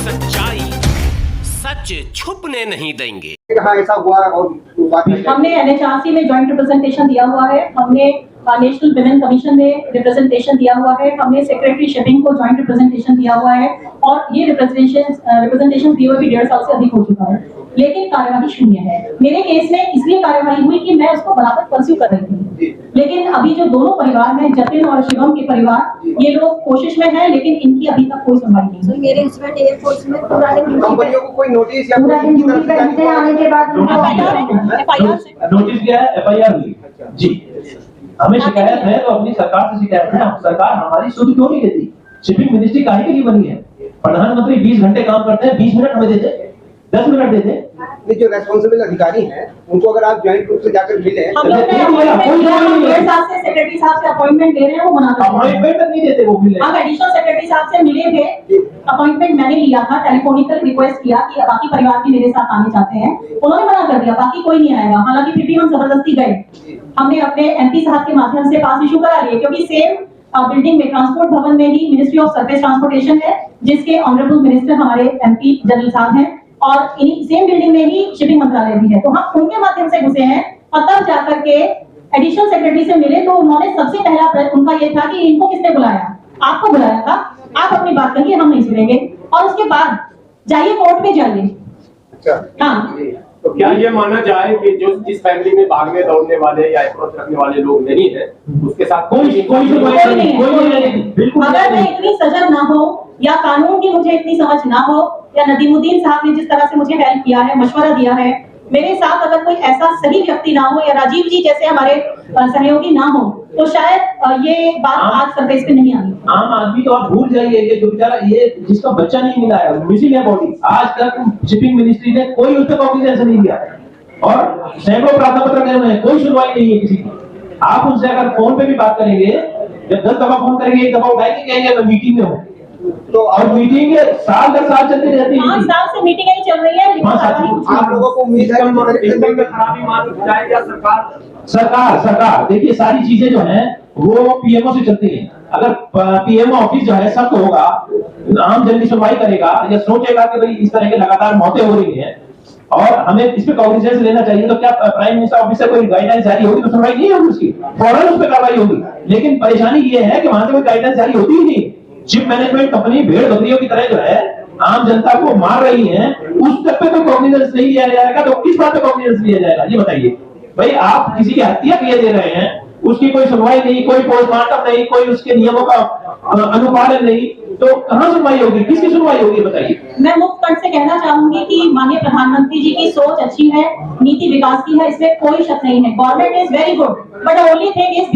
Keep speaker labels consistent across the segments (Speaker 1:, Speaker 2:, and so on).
Speaker 1: सच्चाई सच छुपने नहीं देंगे।
Speaker 2: ऐसा हुआ और
Speaker 3: हमने NHRC में ज्वाइंट रिप्रेजेंटेशन दिया हुआ है, हमने नेशनल विमेन कमीशन में रिप्रेजेंटेशन दिया हुआ है, हमने सेक्रेटरी शिपिंग को ज्वाइंट रिप्रेजेंटेशन दिया हुआ है और ये रिप्रेजेंटेशन दिए हुए भी 1.5 साल से अधिक हो चुका है, लेकिन कार्यवाही शून्य है। मेरे केस में इसलिए कार्यवाही हुई कि मैं उसको बराबर परस्यू कर रही थी, लेकिन अभी जो दोनों परिवार हैं, जतिन और शिवम के परिवार, ये लोग कोशिश में हैं, लेकिन इनकी अभी तक कोई सुनवाई नहीं हुई।
Speaker 4: मेरे हस्बैंड एयरफोर्स में पूरा दिन
Speaker 2: कंपनियों को कोई नोटिस या
Speaker 4: पूरा दिन ड्यूटी पे से आने के बाद
Speaker 5: नोटिस दिया है, FIR हुई जी। हमें शिकायत है तो अपनी सरकार से शिकायत है। सरकार हमारी सुध क्यों नहीं लेती? शिपिंग मिनिस्ट्री काहे के लिए बनी है? प्रधानमंत्री 20 घंटे काम करते हैं, 20 मिनट हमें देते, 10 मिनट देते।
Speaker 2: नहीं, जो रेस्पॉन्सिबल अधिकारी हैं उनको अगर आप ज्वाइंट रूप से जाकर मिले,
Speaker 3: हम लोग 1.5 साल से सेक्रेटरी साहब से अपॉइंटमेंट ले रहे हैं, वो मना कर रहे हैं।
Speaker 5: अपॉइंटमेंट नहीं देते वो मिले।
Speaker 3: हम एडिशनल सेक्रेटरी साहब से मिले थे, अपॉइंटमेंट मैंने लिया था, टेलीफोनिकल रिक्वेस्ट किया कि बाकी परिवार भी मेरे साथ आने चाहते हैं, उन्होंने मना कर दिया, बाकी कोई नहीं आएगा। हालांकि फिर भी हम जबरदस्ती गए, हमने अपने MP साहब के माध्यम से पास इशू करा लिए, क्योंकि सेम बिल्डिंग में ट्रांसपोर्ट भवन में ही मिनिस्ट्री ऑफ सरफेस ट्रांसपोर्टेशन है, जिसके ऑनरेबल मिनिस्टर हमारे MP जनरल साहब हैं, और इन्हीं सेम बिल्डिंग में ही शिपिंग मंत्रालय भी है। तो हम उनके माध्यम से घुसे हैं और तब जाकर के एडिशनल सेक्रेटरी से मिले, तो उन्होंने सबसे पहला प्रश्न उनका ये था कि इनको किसने बुलाया? आपको बुलाया था, आप अपनी बात करिए, हम नहीं सुनेंगे, और उसके बाद जाइए कोर्ट में जाइए। हाँ,
Speaker 6: तो क्या ये माना जाए कि जो जिस फैमिली में भागने दौड़ने वाले या अप्रोच रखने वाले लोग नहीं है, उसके साथ
Speaker 5: कोई नहीं। बिल्कुल,
Speaker 3: अगर मैं इतनी सजग ना हो या कानून की मुझे इतनी समझ ना हो, या नदीमुद्दीन साहब ने जिस तरह से मुझे हेल्प किया है, मशवरा दिया है, मेरे साथ अगर कोई ऐसा सही व्यक्ति ना हो, या राजीव जी जैसे हमारे सहयोगी ना हो, तो शायद ये बात आज सरफेस पे नहीं आई।
Speaker 5: आम आदमी तो आप भूल जाइए, ये जो बेचारा ये जिसका बच्चा नहीं मिला है, मिसिंग है बॉडी, आज तक शिपिंग मिनिस्ट्री ने कोई उस पर कॉग्निजेंस नहीं लिया और सैकड़ों प्रार्थना पत्र गए हुए हैं, कोई सुनवाई नहीं है किसी की। आप उनसे अगर फोन पे भी बात करेंगे, जब 10 दफा फोन करेंगे, 1 दफा उठाएंगे, कहेंगे मैं मीटिंग में हूँ, तो और मीटिंग साल दर साल चलती रहती है।
Speaker 3: 5 साल से मीटिंग ही चल रही है,
Speaker 2: आप लोगों को उम्मीद है
Speaker 6: में खराबी मान जाएगा
Speaker 5: सरकार देखिए, सारी चीजें जो हैं वो PMO से चलती हैं। अगर PMO ऑफिस जो है सख्त होगा, आम जन की सुनवाई करेगा या सोचेगा कि भाई इस तरह के लगातार मौतें हो रही हैं और हमें इस पे कॉग्निजेंस लेना चाहिए, तो क्या प्राइम मिनिस्टर ऑफिस से कोई गाइडलाइन जारी होगी तो सुनवाई नहीं होगी उसकी, फौरन उस पर कार्रवाई होगी। लेकिन परेशानी ये है कि वहां से कोई गाइडलाइन जारी होती ही नहीं। शिप मैनेजमेंट कंपनी भेड़ बकरियों की तरह जो है आम जनता को मार रही है, उस तक पे कोई कॉग्निजेंस नहीं लिया जाएगा, तो किस बात पे कॉग्निजेंस लिया जाएगा? ये बताइए भाई, आप किसी की हत्या किए दे रहे हैं, उसकी कोई सुनवाई नहीं, कोई पोस्टमार्टम नहीं, कोई उसके नियमों का अनुपालन नहीं, तो कहां सुनवाई होगी? किसकी सुनवाई होगी बताइए?
Speaker 3: मैं मुक्त कंठ से कहना चाहूंगी कि माननीय प्रधानमंत्री जी की सोच अच्छी है, नीति विकास की है, इसमें कोई शक नहीं है। Government is very good, but the only thing is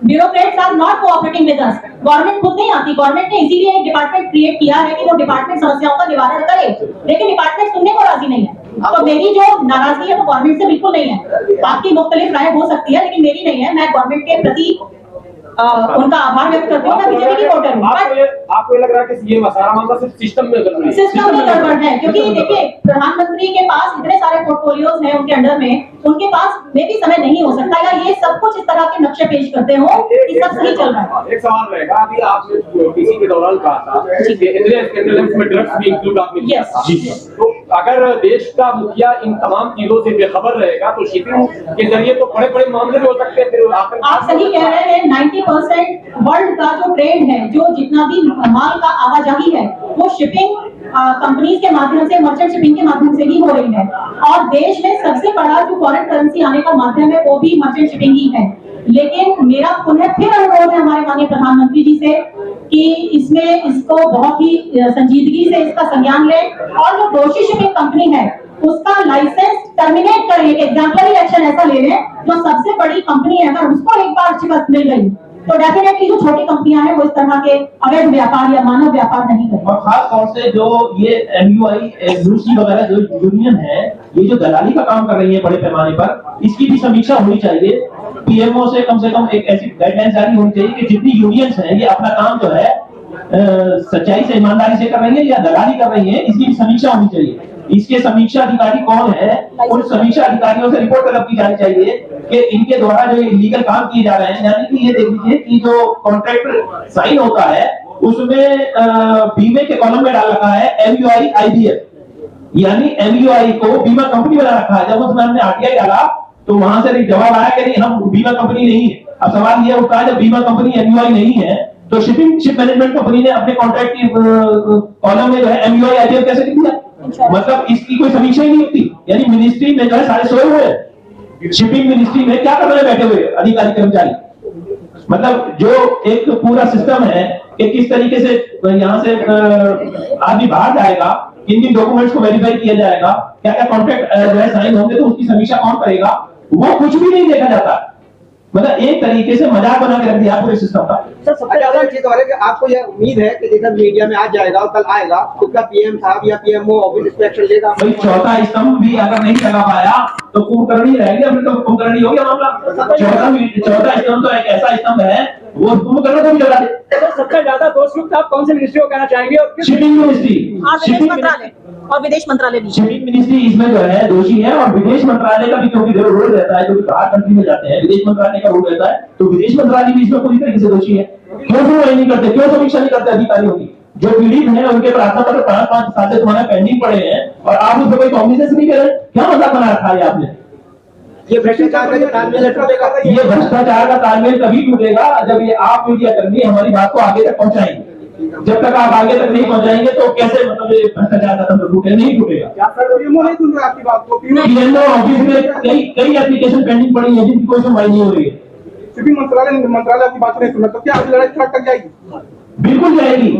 Speaker 3: bureaucrats are not cooperating with us. Government खुद नहीं आती, गवर्नमेंट ने इसीलिए एक डिपार्टमेंट क्रिएट किया है कि वो डिपार्टमेंट समस्याओं का निवारण करे, लेकिन डिपार्टमेंट सुनने को राजी नहीं है। तो मेरी जो नाराजगी है वो गवर्नमेंट से बिल्कुल नहीं है। आपकी मुख्तलिफ राय हो सकती है, लेकिन मेरी नहीं है। मैं गवर्नमेंट के प्रति उनका आभार व्यक्त करती हूँ। मैं बीजेपी की वोटर हूँ।
Speaker 6: आपको ये लग रहा है कि ये सारा मामला सिर्फ सिस्टम में गड़बड़ है?
Speaker 3: सिस्टम में गड़बड़ है, क्योंकि देखिए प्रधानमंत्री के पास इतने सारे पोर्टफोलियोज हैं उनके अंडर में, उनके पास में भी समय नहीं हो सकता या ये सब कुछ इस तरह के नक्शे पेश करते हो कि सब सही चल रहा है।
Speaker 6: एक सवाल रहेगा, अभी आपने किसी के दौरान कहा था में ड्रग्स भी इंक्लूड आपने किया था, तो अगर देश का मुखिया इन तमाम चीजों से बेखबर रहेगा तो शिपिंग के जरिए तो बड़े बड़े मामले भी हो सकते हैं। फिर
Speaker 3: आप सही कह रहे हैं, 90% वर्ल्ड का जो ट्रेड है, जो जितना भी माल का आवाजाही है, वो शिपिंग कंपनीज के माध्यम से, मर्चेंट शिपिंग के माध्यम से ही हो रही है। और देश में सबसे बड़ा जो फॉरेन करेंसी आने का माध्यम है वो भी मर्चेंट शिपिंग ही है। लेकिन मेरा पुनः फिर अनुरोध है हमारे माननीय प्रधानमंत्री जी से कि इसमें इसको बहुत ही संजीदगी से इसका संज्ञान लें और जो दोषी शिपिंग कंपनी है उसका लाइसेंस टर्मिनेट करें। एक एग्जाम्पलरी एक्शन ऐसा ले लें, जो सबसे बड़ी कंपनी है अगर उसको एक बार शिकस्त मिल गई तो डेफिनेटली जो छोटी कंपनियां हैं वो इस तरह के अवैध व्यापार या मानव व्यापार नहीं करेंगे।
Speaker 5: और खास तौर से जो ये MUI यूसी वगैरह जो यूनियन है, ये जो दलाली का काम कर रही है बड़े पैमाने पर, इसकी भी समीक्षा होनी चाहिए। PMO से कम एक ऐसी गाइडलाइन जारी होनी चाहिए कि जितनी यूनियंस हैं ये अपना काम जो है सच्चाई से, ईमानदारी से कर रही है या दलाली कर रही है, इसकी भी समीक्षा होनी चाहिए। इसके समीक्षा अधिकारी कौन है, उन समीक्षा अधिकारियों से रिपोर्ट तलब की जानी चाहिए कि इनके द्वारा जो इलीगल काम किए जा रहे हैं, यानी कि ये देख लीजिए कि जो कॉन्ट्रैक्ट साइन होता है उसमें बीमे के कॉलम में डाल रखा है MUI IBF, यानी MUI को बीमा कंपनी बना रखा है। जब उसमें हमने RTI डाला तो वहां से जवाब आया कि नहीं, हम बीमा कंपनी नहीं है। अब सवाल यह उठता है जब बीमा कंपनी MUI नहीं है तो शिप मैनेजमेंट कंपनी ने अपने कॉन्ट्रैक्ट की कॉलम में जो है MUI IBF कैसे लिख दिया? मतलब इसकी कोई समीक्षा ही नहीं होती। यानी मिनिस्ट्री में जो है सारे सोए हुए हैं। शिपिंग मिनिस्ट्री में क्या करने बैठे हुए अधिकारी कर्मचारी? मतलब जो एक पूरा सिस्टम है कि किस तरीके से यहाँ से आदमी बाहर जाएगा, किन किन डॉक्यूमेंट्स को वेरीफाई किया जाएगा, क्या क्या कॉन्ट्रैक्ट जो है साइन होंगे तो उसकी समीक्षा कौन करेगा, वो कुछ भी नहीं देखा जाता। मतलब एक तरीके से मजाक बना के रख दिया पूरे सिस्टम का।
Speaker 2: सर सबसे ज्यादा चीज और है कि आपको यह उम्मीद है कि जैसा मीडिया में आज जाएगा और कल आएगा तो क्या PM साहब या PMO ऑफिस इंस्पेक्शन लेगा?
Speaker 5: भाई चौथा स्तंभ भी अगर नहीं लगा पाया तो कुंभकर्णी रहेगी, अभी तो कुंभकर्णी हो गया मामला। चौथा स्तंभ तो एक ऐसा स्तंभ है वो कुंभकर्ण को भी लगा दे।
Speaker 6: सबसे ज्यादा दोषयुक्त आप कौन से मिनिस्ट्री को कहना चाहेंगे और
Speaker 5: शिपिंग मिनिस्ट्री
Speaker 3: और विदेश मंत्रालय भी।
Speaker 5: शिपिंग मिनिस्ट्री इसमें जो है दोषी है, और विदेश मंत्रालय का भी क्योंकि रोल रहता है, जो बाहर कंट्री में जाते हैं विदेश मंत्रालय का रोल रहता है, तो विदेश मंत्रालय भी इसमें पूरी तरीके से दोषी है। क्यों सुनवाई नहीं करते, क्यों समीक्षा नहीं करते अधिकारियों की? जो पीड़ित हैं उनके प्रार्थना पत्र 5-5 साल से तुम्हारे पेंडिंग पड़े हैं और आप उसमें कोई कॉग्निजेंस नहीं कर रहे। क्या मजाक बना रखा है आपने?
Speaker 2: ये भ्रष्टाचार का जो तालमेल टूटेगा,
Speaker 5: ये भ्रष्टाचार का तालमेल कभी टूटेगा जब ये आप मीडिया कर्मी हमारी बात को आगे तक पहुंचाएंगे। जब तक आप आगे तक नहीं पहुंचाएंगे तो कैसे मतलब ये भ्रष्टाचार का तंत्र टूटे? नहीं टूटेगा।
Speaker 2: PMO नहीं सुन रहा आपकी बात को।
Speaker 5: PMO ऑफिस में कई एप्लीकेशन पेंडिंग पड़ी है जिनकी कोई सुनवाई नहीं हो रही है।
Speaker 2: शिपिंग मंत्रालय आपकी बात नहीं सुन रहा, तो क्या लड़ाई स्टार्ट कर जाएगी?
Speaker 5: बिल्कुल जाएगी।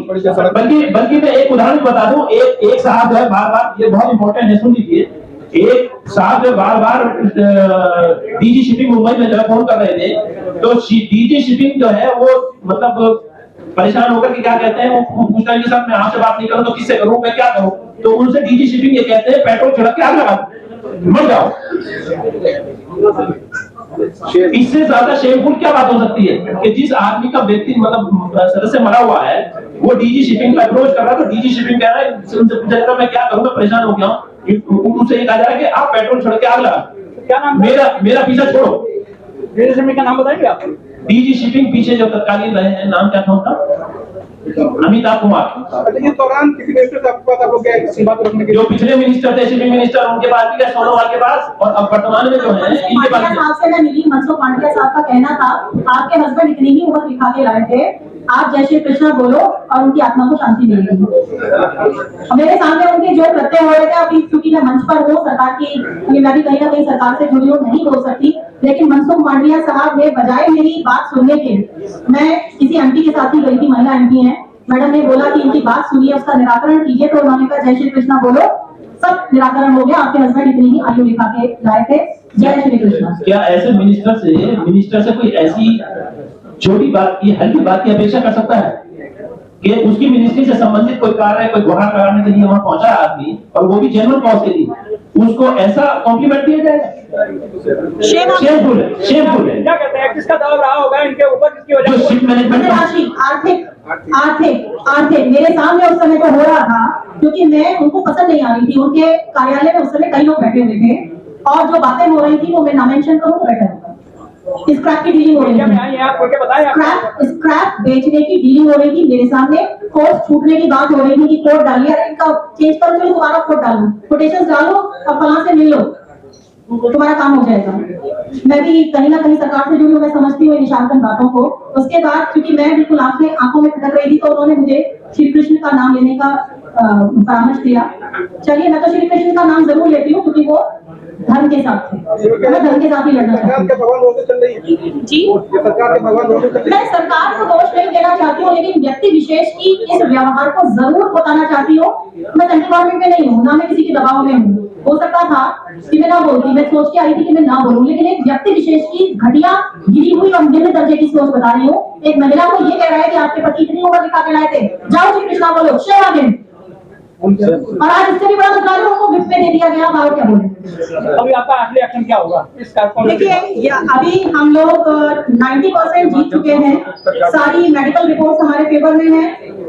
Speaker 5: बल्कि मैं एक उदाहरण बता दूं, एक साहब है बार-बार, ये बहुत इंपॉर्टेंट है, सुन लीजिए। एक साहब जो बार-बार DG शिपिंग मुंबई में जो है फोन कर रहे थे, तो DG शिपिंग जो है वो मतलब परेशान होकर के क्या कहते हैं, वो पूछता है कि साहब मैं आपसे बात नहीं करूं तो किससे करूं, मैं क्या करूं? तो उनसे DG शिपिंग ये कहते हैं पेट्रोल छिड़क के आग लगा दो, मर जाओ। इससे ज्यादा शेमफुल क्या बात हो सकती है कि जिस आदमी का व्यक्ति मतलब सदस्य मरा हुआ है वो DG शिपिंग का अप्रोच कर रहा है, तो DG शिपिंग कह रहा है, उनसे पूछा जा रहा है मैं क्या करूं, मैं परेशान हो गया हूं। उनसे ये कहा जा रहा है कि आप पेट्रोल छिड़क के आग लगा।
Speaker 6: क्या नाम?
Speaker 5: मेरा पीछा छोड़ो।
Speaker 6: DG शिपिंग का नाम बताएंगे आप?
Speaker 5: DG शिपिंग पीछे जो तत्कालीन रहे हैं, नाम क्या था उनका? अमिताभ कुमार।
Speaker 2: इस दौरान किसी मिनिस्टर से आपके पास आप लोग क्या बात रखने के
Speaker 5: जो पिछले मिनिस्टर थे शिपिंग मिनिस्टर, उनके पास भी गए, सोनोवाल के पास, और अब वर्तमान में जो है इनके पास।
Speaker 3: साहब से मैं मिली, मनसुख मांडविया साहब का कहना था आपके हस्बैंड इतनी ही उम्र दिखा के लाए थे, आप जय श्री कृष्णा बोलो और उनकी आत्मा को शांति मिलेगी। मेरे सामने उनके जो कृत्य हो रहे थे, अभी क्योंकि मैं मंच पर हूँ सरकार की, मैं भी कहीं ना कहीं सरकार से जुड़ी हूँ, नहीं बोल सकती, लेकिन मनसुख मांडविया साहब ने बजाय मेरी बात सुनने के, मैं किसी आंटी के साथ ही गई थी, महिला आंटी है, मैडम ने बोला कि इनकी बात सुनिए, उसका निराकरण कीजिए, तो उन्होंने कहा जय श्री कृष्णा बोलो, सब निराकरण हो गया, आपके हस्बैंड इतनी ही आयु दिखा के लाए थे, जय श्री कृष्णा।
Speaker 5: क्या ऐसे मिनिस्टर से कोई ऐसी छोटी बात की, हल्की बात की अपेक्षा कर सकता है कि उसकी मिनिस्ट्री से संबंधित कोई कार्य, कोई गुहार लगाने के लिए वहां पहुंचा है आदमी, और वो भी जेन्युइन कॉज के लिए, उसको ऐसा कॉम्प्लीमेंट दिया जाएगा? शेमफुल है।
Speaker 6: क्या कहते हैं, किसका दबाव रहा होगा इनके ऊपर, किसकी वजह
Speaker 5: जो शिप मैनेजमेंट
Speaker 3: आर्थिक मेरे सामने उस समय जो हो रहा था, क्योंकि मैं उनको पसंद नहीं आ रही थी, उनके कार्यालय में उस समय कई लोग बैठे हुए थे और जो बातें हो रही थी वो मैं ना मेंशन करूं तो बेटर होगा। स्क्रैप की डीलिंग हो रही थी, स्क्रैप बेचने की डीलिंग हो रही थी मेरे सामने, कोर्ट छूटने की बात हो रही थी कि कोर्ट डालिए, अरे इनका चेंज करो, चलो दोबारा कोर्ट डालो, कोटेशंस डालो और फलां से मिल लो, तुम्हारा काम हो जाएगा। मैं भी कहीं ना कहीं सरकार से जुड़ी हूँ, मैं समझती हूँ निशानतन बातों को। उसके बाद क्योंकि मैं बिल्कुल आंखों में खटक रही थी, तो उन्होंने मुझे श्री कृष्ण का नाम लेने का परामर्श दिया। चलिए, मैं तो श्री कृष्ण का नाम जरूर लेती हूँ क्योंकि वो धर्म के साथ थे, मैं धर्म के साथ ही लड़ना चाहती हूँ। जी, मैं सरकार को दोष नहीं देना चाहती हूँ, लेकिन व्यक्ति विशेष की इस व्यवहार को जरूर बताना चाहती हूँ। मैं सेंट्रल गवर्नमेंट में नहीं हूँ, ना मैं किसी के दबाव में हूँ। हो सकता था कि मैं ना बोलती, मैं सोच के आई थी कि मैं ना बोलूं, लेकिन एक व्यक्ति विशेष की घटिया गिरी हुई और निम्न दर्जे की सोच बता रही हूँ। एक महिला को ये कह रहा है कि आपके पति इतनी उम्र दिखा के लाए थे, जाओ श्री कृष्णा बोलो, शेम ऑन हिम। और आज इससे भी बड़ा मुद्दा उनको गिफ्ट में दे दिया गया। और क्या बोले,
Speaker 6: अभी आपका अगले एक्शन क्या होगा इस कार्यक्रम?
Speaker 3: देखिए, अभी हम लोग 90% जीत चुके हैं, सारी मेडिकल रिपोर्ट हमारे फेवर में है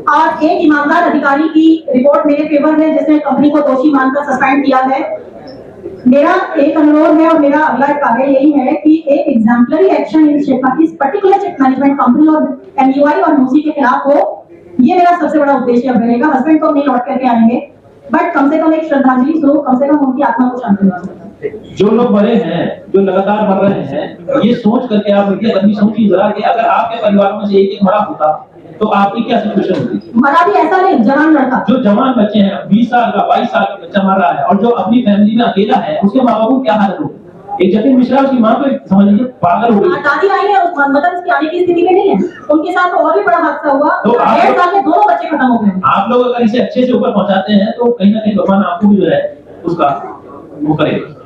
Speaker 3: और एक ईमानदार अधिकारी की रिपोर्ट मेरे फेवर में, जिसने कंपनी को दोषी मानकर सस्पेंड किया है। मेरा एक अनुरोध है और मेरा अगला कार्य यही है कि एक एग्जाम्पलरी एक्शन इस पर्टिकुलर शिप मैनेजमेंट कंपनी और MUI और MUSI के खिलाफ हो। ये मेरा सबसे बड़ा उद्देश्य अब रहेगा। हस्बैंड तो नहीं लौट करके आएंगे, बट कम से कम एक श्रद्धांजलि स्वरूप कम से कम उनकी आत्मा को शांति मिल सके।
Speaker 5: जो लोग मरे हैं, जो लगातार मर रहे हैं, ये सोच करके आप देखिए, अपनी सोचिए जरा कि अगर आपके परिवार में से एक मरा होता तो आपकी क्या सिचुएशन होती?
Speaker 3: मरा भी ऐसा नहीं, जवान लड़का,
Speaker 5: जो जवान बच्चे हैं, 20 साल का 22 साल का बच्चा मर रहा है, और जो अपनी फैमिली में अकेला है, उसके माँ बाप को क्या हालत होगी? एक जतिन मिश्रा, उसकी माँ तो समझ लीजिए पागल हो गई।
Speaker 3: दादी आई है, उस मतलब उसकी आने की स्थिति में नहीं है। उनके साथ और भी बड़ा हादसा हुआ,
Speaker 5: तो
Speaker 3: 1.5 साल में दोनों बच्चे खत्म हो गए।
Speaker 5: आप लोग अगर इसे अच्छे से ऊपर पहुंचाते हैं तो कहीं ना कहीं भगवान आपको भी जो है उसका वो करेगा।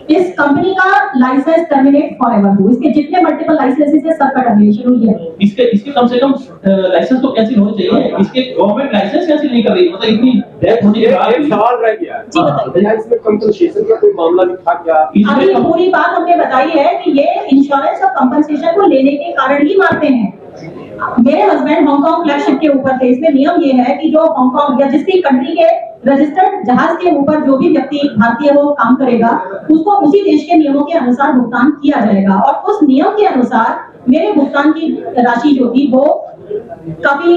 Speaker 3: इस कंपनी का लाइसेंस टर्मिनेट फॉरएवर हो, इसके जितने मल्टीपल लाइसेंसेस है सबका टर्मिनेशन हुई है।
Speaker 5: इसके कम से कम लाइसेंस तो कैंसिल होने चाहिए, इसके गवर्नमेंट लाइसेंस कैंसिल नहीं कर रही, मतलब इतनी डेथ होने के बाद।
Speaker 6: एक सवाल रह गया
Speaker 3: जी बताइए।
Speaker 6: क्या इसमें कंपनसेशन का कोई मामला भी था क्या?
Speaker 3: अभी पूरी बात हमने बताई है कि ये इंश्योरेंस और कंपनसेशन को लेने के कारण ही मारते हैं। मेरे हस्बैंड हांगकांग फ्लैगशिप के ऊपर थे। इसमें नियम ये है कि जो हांगकांग या जिस भी कंट्री के रजिस्टर्ड जहाज के ऊपर जो भी व्यक्ति भारतीय वो काम करेगा, उसको उसी देश के नियमों के अनुसार भुगतान किया जाएगा। और उस नियम के अनुसार मेरे भुगतान की राशि जो थी वो काफी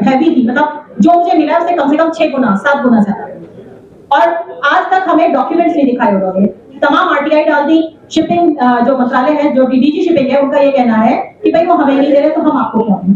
Speaker 3: हैवी थी, मतलब जो मुझे मिला उससे कम से कम 6 गुना 7 गुना ज्यादा। और आज तक हमें डॉक्यूमेंट्स नहीं दिखाए उन्होंने, तमाम आरटीआई डाल दी। शिपिंग जो मंत्रालय है, जो डीडीजी शिपिंग है, उनका ये कहना है कि भाई वो हमें नहीं दे रहे तो हम आपको क्या दें।